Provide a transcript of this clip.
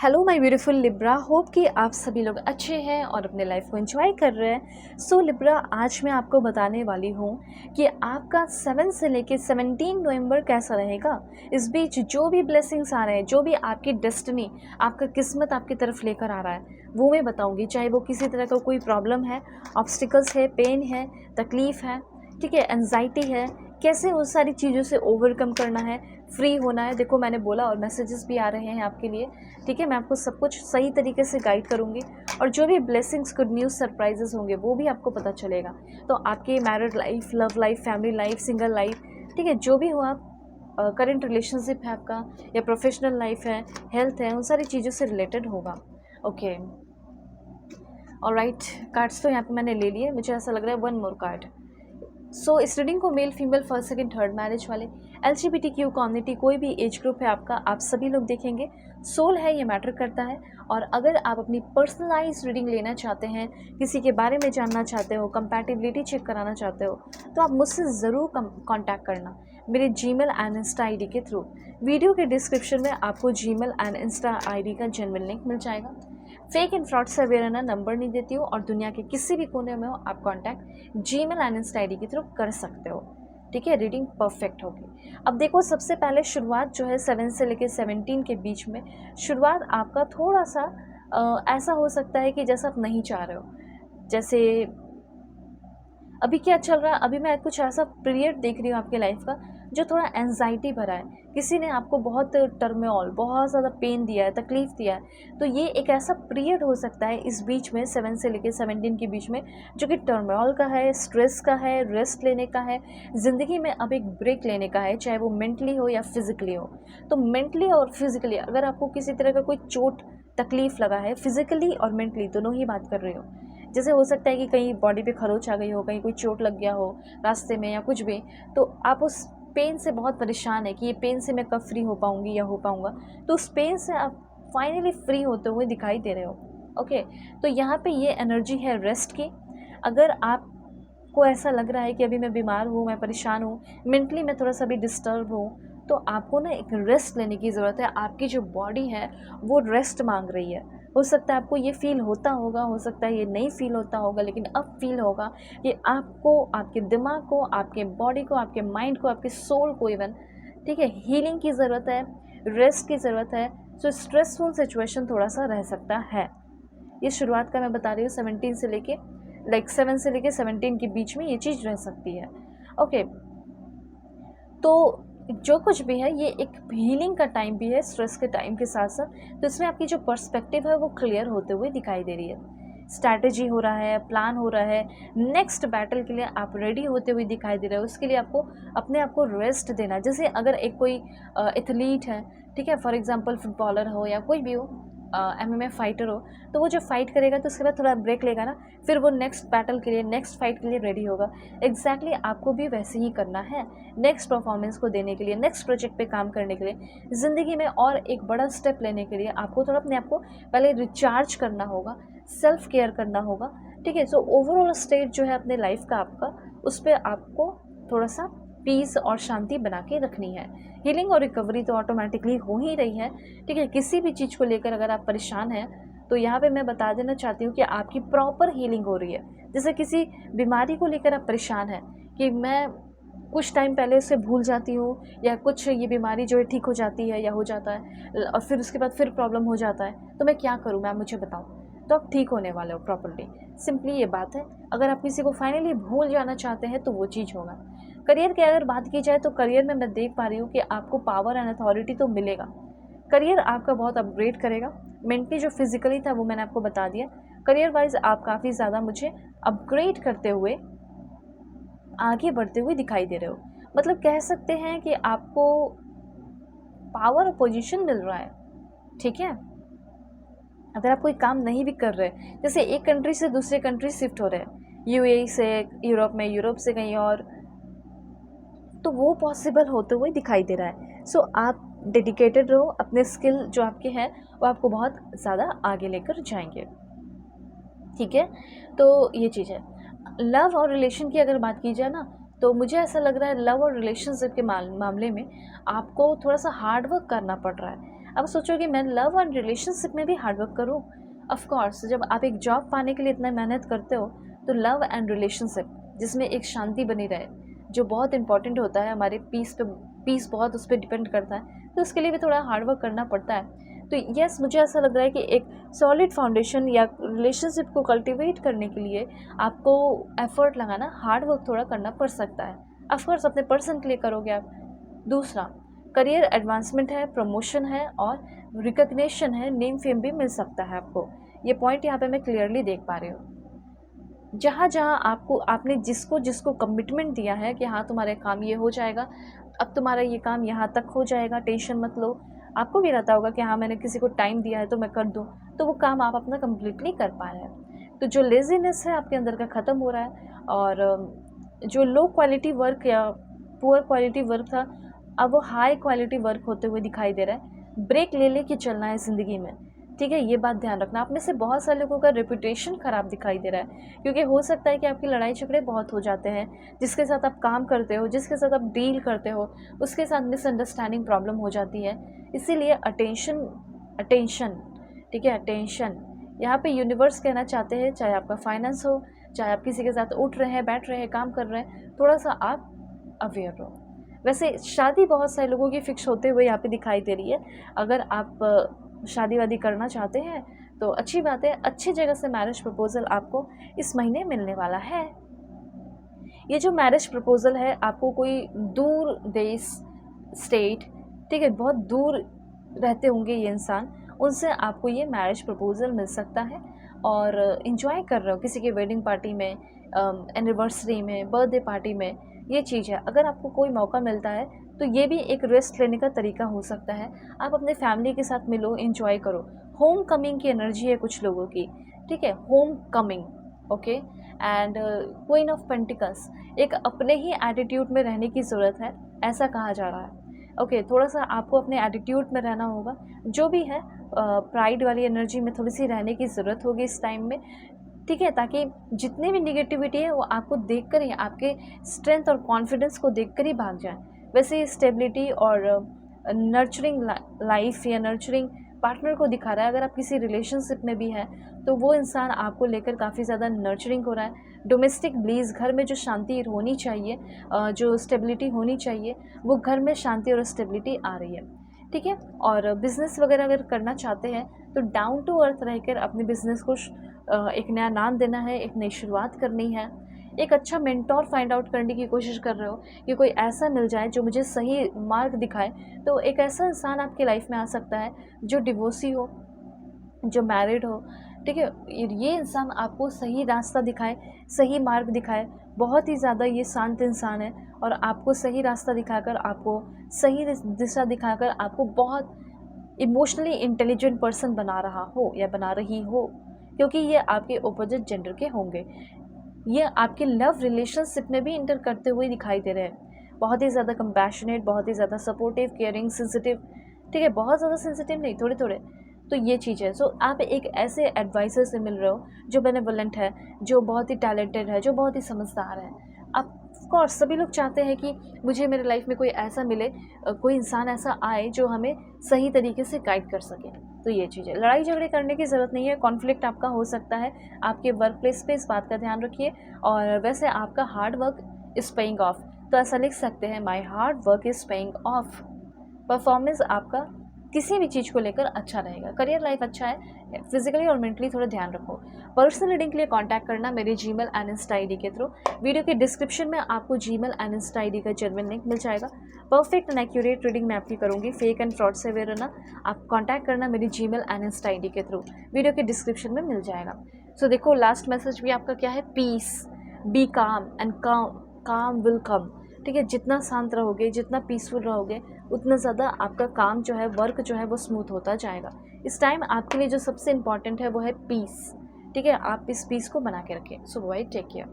Hello my beautiful Libra, hope कि आप सभी लोग अच्छे हैं और अपने लाइफ को एंजॉय कर रहे हैं। सो लिब्रा, आज मैं आपको बताने वाली हूँ कि आपका 7 से लेके 17 नवंबर कैसा रहेगा। इस बीच जो भी ब्लेसिंग्स आ रहे हैं, जो भी आपकी डेस्टिनी, आपका किस्मत आपकी तरफ लेकर आ रहा है, वो मैं बताऊँगी। चाहे वो किसी तरह का कोई प्रॉब्लम है, ऑब्स्टिकल्स है, पेन है, तकलीफ़ है, ठीक है, एंजाइटी है, कैसे उन सारी चीज़ों से ओवरकम करना है, फ्री होना है। देखो, मैंने बोला और मैसेजेस भी आ रहे हैं आपके लिए, ठीक है। मैं आपको सब कुछ सही तरीके से गाइड करूँगी और जो भी ब्लेसिंग्स, गुड न्यूज़, सरप्राइजेस होंगे वो भी आपको पता चलेगा। तो आपकी married life, love life, family life, single life, ठीक है, जो भी हो आप, करंट रिलेशनशिप है आपका या प्रोफेशनल लाइफ है, हेल्थ है, उन सारी चीज़ों से रिलेटेड होगा। ओके, ऑलराइट, कार्ड्स तो यहाँ पे मैंने ले लिए। मुझे ऐसा लग रहा है वन मोर कार्ड। सो इस रीडिंग को male, female, first, second, third marriage वाले, LGBTQ कम्युनिटी, कोई भी एज ग्रुप है आपका, आप सभी लोग देखेंगे। सोल है, ये मैटर करता है। और अगर आप अपनी पर्सनलाइज रीडिंग लेना चाहते हैं, किसी के बारे में जानना चाहते हो, कंपैटिबिलिटी चेक कराना चाहते हो, तो आप मुझसे ज़रूर कांटेक्ट करना मेरे जीमेल एंड इंस्टा ID के थ्रू। वीडियो के डिस्क्रिप्शन में आपको जीमेल एंड इंस्टा ID का जेन्युइन लिंक मिल जाएगा। फेक एंड फ्रॉड से अवेयर रहना, नंबर नहीं देती हूँ और दुनिया के किसी भी कोने में हो, आप contact Gmail and Insta ID के थ्रू कर सकते हो, ठीक है। रीडिंग परफेक्ट होगी। अब देखो, सबसे पहले शुरुआत जो है 7 से लेकर 17 के बीच में, शुरुआत आपका थोड़ा सा ऐसा हो सकता है कि जैसा आप नहीं चाह रहे हो। जैसे अभी क्या चल रहा है, अभी मैं कुछ ऐसा पीरियड देख रही हूँ आपके लाइफ का जो थोड़ा एंजाइटी भरा है। किसी ने आपको बहुत टर्मोइल, बहुत ज़्यादा पेन दिया है, तकलीफ़ दिया है। तो ये एक ऐसा पीरियड हो सकता है इस बीच में, 7 से लेकर 17 के बीच में, जो कि टर्मोइल का है, स्ट्रेस का है, रेस्ट लेने का है, ज़िंदगी में अब एक ब्रेक लेने का है, चाहे वो मेंटली हो या फिज़िकली हो। तो मेंटली और फिज़िकली अगर आपको किसी तरह का कोई चोट, तकलीफ़ लगा है, फिज़िकली और मेंटली दोनों ही बात कर रही हो। जैसे हो सकता है कि कहीं बॉडी पे खरोंच आ गई हो, कहीं कोई चोट लग गया हो रास्ते में या कुछ भी, तो आप उस पेन से बहुत परेशान है कि ये पेन से मैं कब फ्री हो पाऊँगी या हो पाऊँगा। तो उस पेन से आप फाइनली फ्री होते हुए दिखाई दे रहे हो। ओके, तो यहाँ पे ये एनर्जी है रेस्ट की। अगर आपको ऐसा लग रहा है कि अभी मैं बीमार हूँ, मैं परेशान हूँ, मेंटली मैं थोड़ा सा भी डिस्टर्ब हूँ, तो आपको ना एक रेस्ट लेने की ज़रूरत है। आपकी जो बॉडी है वो रेस्ट मांग रही है। हो सकता है आपको ये फ़ील होता होगा, हो सकता है ये नहीं फ़ील होता होगा, लेकिन अब फ़ील होगा कि आपको, आपके दिमाग को, आपके बॉडी को, आपके माइंड को, आपके सोल को इवन, ठीक है, हीलिंग की ज़रूरत है, रेस्ट की ज़रूरत है। सो स्ट्रेसफुल सिचुएशन थोड़ा सा रह सकता है। ये शुरुआत का मैं बता रही हूँ, 17 से लेके, लाइक 7 से लेके 17 के बीच में ये चीज़ रह सकती है। ओके, तो जो कुछ भी है ये एक हीलिंग का टाइम भी है, स्ट्रेस के टाइम के साथ साथ। तो इसमें आपकी जो पर्सपेक्टिव है वो क्लियर होते हुए दिखाई दे रही है। स्ट्रैटेजी हो रहा है, प्लान हो रहा है, नेक्स्ट बैटल के लिए आप रेडी होते हुए दिखाई दे रहे हो। उसके लिए आपको अपने आप को रेस्ट देना। जैसे अगर एक कोई एथलीट है, ठीक है, फॉर एग्जांपल फुटबॉलर हो या कोई भी हो, MMA फाइटर हो, तो वो जब फाइट करेगा तो उसके बाद थोड़ा ब्रेक लेगा ना, फिर वो नेक्स्ट बैटल के लिए, नेक्स्ट फाइट के लिए रेडी होगा। एग्जैक्टली आपको भी वैसे ही करना है। नेक्स्ट परफॉर्मेंस को देने के लिए, नेक्स्ट प्रोजेक्ट पे काम करने के लिए, ज़िंदगी में और एक बड़ा स्टेप लेने के लिए आपको थोड़ा अपने आप को पहले रिचार्ज करना होगा, सेल्फ केयर करना होगा, ठीक है। सो ओवरऑल स्टेट जो है अपने लाइफ का आपका, उस पर आपको थोड़ा सा पीस और शांति बना के रखनी है। हीलिंग और रिकवरी तो ऑटोमेटिकली हो ही रही है, ठीक है। किसी भी चीज़ को लेकर अगर आप परेशान हैं, तो यहाँ पे मैं बता देना चाहती हूँ कि आपकी प्रॉपर हीलिंग हो रही है। जैसे किसी बीमारी को लेकर आप परेशान हैं कि मैं कुछ टाइम पहले उसे भूल जाती हूँ, या कुछ ये बीमारी जो है ठीक हो जाती है या हो जाता है और फिर उसके बाद फिर प्रॉब्लम हो जाता है, तो मैं क्या करूँ, मैम मुझे बताओ। तो आप ठीक होने वाले हो प्रॉपर्ली। सिंपली ये बात है। अगर आप किसी को फाइनली भूल जाना चाहते हैं तो वो चीज़ होगा। करियर की अगर बात की जाए तो करियर में मैं देख पा रही हूँ कि आपको पावर एंड अथॉरिटी तो मिलेगा। करियर आपका बहुत अपग्रेड करेगा। मेंटली जो फिजिकली था वो मैंने आपको बता दिया। करियर वाइज आप काफ़ी ज़्यादा मुझे अपग्रेड करते हुए, आगे बढ़ते हुए दिखाई दे रहे हो। मतलब कह सकते हैं कि आपको पावर और पोजीशन मिल रहा है, ठीक है। अगर आप कोई काम नहीं भी कर रहे, जैसे एक कंट्री से दूसरे कंट्री शिफ्ट हो रहे हैं, UAE से यूरोप में, यूरोप से कहीं और, तो वो पॉसिबल होते हुए दिखाई दे रहा है। सो आप डेडिकेटेड रहो, अपने स्किल जो आपके हैं वो आपको बहुत ज़्यादा आगे लेकर जाएंगे, ठीक है। तो ये चीज़ है। लव और रिलेशन की अगर बात की जाए ना, तो मुझे ऐसा लग रहा है लव और रिलेशनशिप के मामले में आपको थोड़ा सा हार्ड वर्क करना पड़ रहा है। अब सोचोगे मैं लव एंड रिलेशनशिप में भी हार्डवर्क करूँ। ऑफ कोर्स जब आप एक जॉब पाने के लिए इतना मेहनत करते हो तो लव एंड रिलेशनशिप जिसमें एक शांति बनी रहे, जो बहुत इंपॉर्टेंट होता है, हमारे पीस बहुत उस पर डिपेंड करता है, तो उसके लिए भी थोड़ा हार्डवर्क करना पड़ता है। तो यस, मुझे ऐसा लग रहा है कि एक सॉलिड फाउंडेशन या रिलेशनशिप को कल्टीवेट करने के लिए आपको एफर्ट लगाना, हार्डवर्क थोड़ा करना पड़ सकता है। ऑफकोर्स अपने पर्सन के लिए करोगे आप। दूसरा, करियर एडवांसमेंट है, प्रमोशन है और रिकग्निशन है, नेम फेम भी मिल सकता है आपको। ये पॉइंट यहाँ पे मैं क्लियरली देख पा रही हूँ। जहाँ जहाँ आपने जिसको जिसको कमिटमेंट दिया है कि हाँ तुम्हारे काम ये हो जाएगा, अब तुम्हारा ये काम यहाँ तक हो जाएगा, टेंशन मत लो, आपको भी रहता होगा कि हाँ मैंने किसी को टाइम दिया है तो मैं कर दूँ, तो वो काम आप अपना कम्प्लीटली कर पा रहे हैं। तो जो लेजीनेस है आपके अंदर का ख़त्म हो रहा है, और जो लो क्वालिटी वर्क या पुअर क्वालिटी वर्क था, अब वो हाई क्वालिटी वर्क होते हुए दिखाई दे रहा है। ब्रेक ले के चलना है ज़िंदगी में, ठीक है, ये बात ध्यान रखना। आप में से बहुत सारे लोगों का रेपुटेशन ख़राब दिखाई दे रहा है, क्योंकि हो सकता है कि आपकी लड़ाई झगड़े बहुत हो जाते हैं, जिसके साथ आप काम करते हो, जिसके साथ आप डील करते हो, उसके साथ मिसअंडरस्टैंडिंग प्रॉब्लम हो जाती है। इसीलिए अटेंशन, ठीक है, अटेंशन यहाँ पे यूनिवर्स कहना चाहते हैं, चाहे आपका फाइनेंस हो, चाहे आप किसी के साथ उठ रहे हैं, बैठ रहे हैं, काम कर रहे हैं, थोड़ा सा आप अवेयर रहो। वैसे शादी बहुत सारे लोगों की फिक्स होते हुए यहाँ पे दिखाई दे रही है। अगर आप शादी वादी करना चाहते हैं तो अच्छी बात है, अच्छी जगह से मैरिज प्रपोज़ल आपको इस महीने मिलने वाला है। ये जो मैरिज प्रपोज़ल है आपको कोई दूर देश, स्टेट, ठीक है, बहुत दूर रहते होंगे ये इंसान, उनसे आपको ये मैरिज प्रपोज़ल मिल सकता है। और इन्जॉय कर रहे हो किसी के वेडिंग पार्टी में, एनिवर्सरी में, बर्थडे पार्टी में, ये चीज़ है। अगर आपको कोई मौका मिलता है तो ये भी एक रेस्ट लेने का तरीका हो सकता है। आप अपने फैमिली के साथ मिलो, एंजॉय करो। होम कमिंग की एनर्जी है कुछ लोगों की, ठीक है, home coming, okay. And queen of pentacles, एक अपने ही एटीट्यूड में रहने की ज़रूरत है, ऐसा कहा जा रहा है। ओके, थोड़ा सा आपको अपने एटीट्यूड में रहना होगा, जो भी है प्राइड वाली एनर्जी में थोड़ी सी रहने की ज़रूरत होगी इस टाइम में, ठीक है, ताकि जितनी भी निगेटिविटी है वो आपको देखकर ही, आपके स्ट्रेंथ और कॉन्फिडेंस को देखकर ही भाग जाए। वैसे स्टेबिलिटी और नर्चरिंग लाइफ या नर्चरिंग पार्टनर को दिखा रहा है। अगर आप किसी रिलेशनशिप में भी हैं तो वो इंसान आपको लेकर काफ़ी ज़्यादा नर्चरिंग हो रहा है। डोमेस्टिक ब्लीज, घर में जो शांति होनी चाहिए, जो स्टेबिलिटी होनी चाहिए, वो घर में शांति और स्टेबिलिटी आ रही है, ठीक है। और बिज़नेस वगैरह अगर करना चाहते हैं तो डाउन टू अर्थ रहकर अपने बिज़नेस को एक नया नाम देना है, एक नई शुरुआत करनी है। एक अच्छा मेंटोर फाइंड आउट करने की कोशिश कर रहे हो कि कोई ऐसा मिल जाए जो मुझे सही मार्ग दिखाए। तो एक ऐसा इंसान आपकी लाइफ में आ सकता है जो डिवोर्सी हो, जो मैरिड हो, ठीक है, ये इंसान आपको सही रास्ता दिखाए, सही मार्ग दिखाए। बहुत ही ज़्यादा ये शांत इंसान है और आपको सही रास्ता दिखाकर, आपको सही दिशा दिखाकर, आपको बहुत इमोशनली इंटेलिजेंट पर्सन बना रहा हो या बना रही हो, क्योंकि ये आपके ऑपोजिट जेंडर के होंगे। ये आपके लव रिलेशनशिप में भी इंटर करते हुए दिखाई दे रहे हैं। बहुत ही ज़्यादा कंपैशनेट, बहुत ही ज़्यादा सपोर्टिव, केयरिंग, सेंसिटिव, ठीक है, बहुत ज़्यादा सेंसिटिव नहीं, थोड़े थोड़े। तो ये चीज़ है। सो आप एक ऐसे एडवाइज़र से मिल रहे हो जो बेनेवोलेंट है, जो बहुत ही टैलेंटेड है, जो बहुत ही समझदार है। ऑफ कोर्स सभी लोग चाहते हैं कि मुझे मेरे लाइफ में कोई ऐसा मिले, कोई इंसान ऐसा आए जो हमें सही तरीके से गाइड कर सके। तो ये चीज़ है। लड़ाई झगड़े करने की ज़रूरत नहीं है, कॉन्फ्लिक्ट आपका हो सकता है आपके वर्क प्लेस पे, इस बात का ध्यान रखिए। और वैसे आपका hard work is paying off, तो ऐसा लिख सकते हैं, my hard work is paying off. Performance आपका किसी भी चीज़ को लेकर अच्छा रहेगा, करियर लाइफ अच्छा है, फिजिकली और मेंटली थोड़ा ध्यान रखो। पर्सनल रीडिंग के लिए कांटेक्ट करना मेरे जीमेल एंड इंस्टा आईडी के थ्रू। वीडियो के डिस्क्रिप्शन में आपको जीमेल एंड इंस्टा आईडी का जेन्युइन लिंक मिल जाएगा। परफेक्ट एंड एक्यूरेट रीडिंग मैं आपकी करूँगी, फेक एंड फ्रॉड से अवेयर रहना। आप कांटेक्ट करना मेरी जीमेल एंड इंस्टा आईडी के थ्रू, वीडियो के डिस्क्रिप्शन में मिल जाएगा। सो देखो, लास्ट मैसेज भी आपका क्या है, पीस, बी काम एंड काम विल कम, ठीक है। जितना शांत रहोगे, जितना पीसफुल रहोगे, उतना ज़्यादा आपका काम जो है, वर्क जो है, वो स्मूथ होता जाएगा। इस टाइम आपके लिए जो सबसे इम्पॉर्टेंट है वो है पीस, ठीक है। आप इस पीस को बना के रखें। सो बाय, टेक केयर।